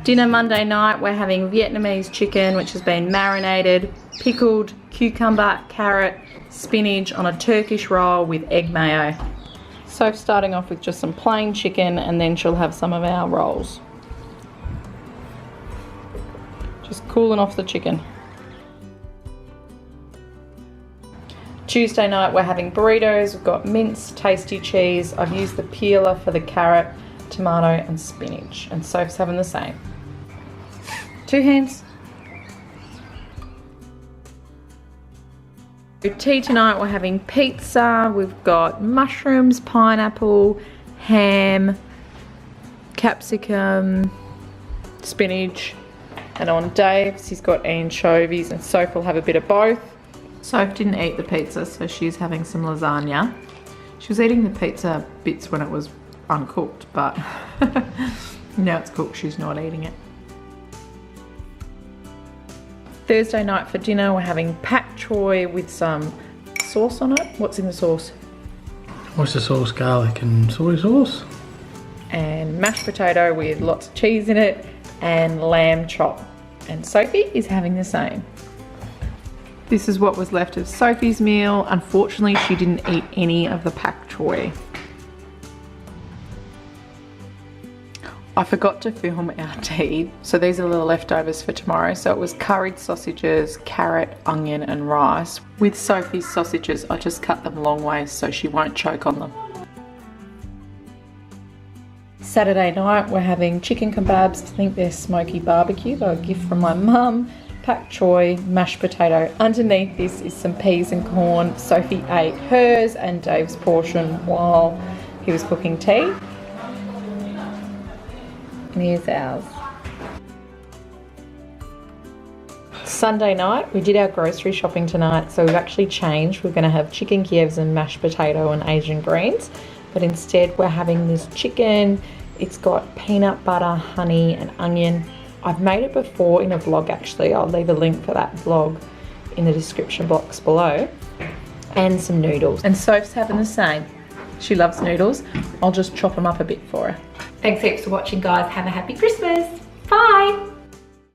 Dinner Monday night, we're having Vietnamese chicken, which has been marinated, pickled cucumber, carrot, spinach on a Turkish roll with egg mayo. So starting off with just some plain chicken, and then she'll have some of our rolls. Just cooling off the chicken. Tuesday night we're having burritos. We've got minced tasty cheese. I've used the peeler for the carrot, tomato and spinach, and Soph's having the same. Two hands. For tea tonight we're having pizza. We've got mushrooms, pineapple, ham, capsicum, spinach, and on Dave's he's got anchovies, and Soph will have a bit of both. Soph didn't eat the pizza, so she's having some lasagna. She was eating the pizza bits when it was uncooked, but now it's cooked, she's not eating it. Thursday night for dinner we're having pak choy with some sauce on it. What's in the sauce? Oyster sauce, garlic and soy sauce. And mashed potato with lots of cheese in it, and lamb chop. And Sophie is having the same. This is what was left of Sophie's meal. Unfortunately, she didn't eat any of the pak choy. I forgot to film our tea, so these are the leftovers for tomorrow. So it was curried sausages, carrot, onion and rice. With Sophie's sausages, I just cut them long ways so she won't choke on them. Saturday night, we're having chicken kebabs. I think they're smoky barbecue. They're a gift from my mum. Pak choy, mashed potato. Underneath this is some peas and corn. Sophie ate hers and Dave's portion while he was cooking tea. And here's ours. Sunday night, we did our grocery shopping tonight, so we've actually changed. We're going to have chicken Kievs and mashed potato and Asian greens, but instead we're having this chicken. It's got peanut butter, honey and onion. I've made it before in a vlog actually. I'll leave a link for that vlog in the description box below. And some noodles. And Soph's having the same. She loves noodles. I'll just chop them up a bit for her. Thanks heaps for watching guys. Have a happy Christmas. Bye.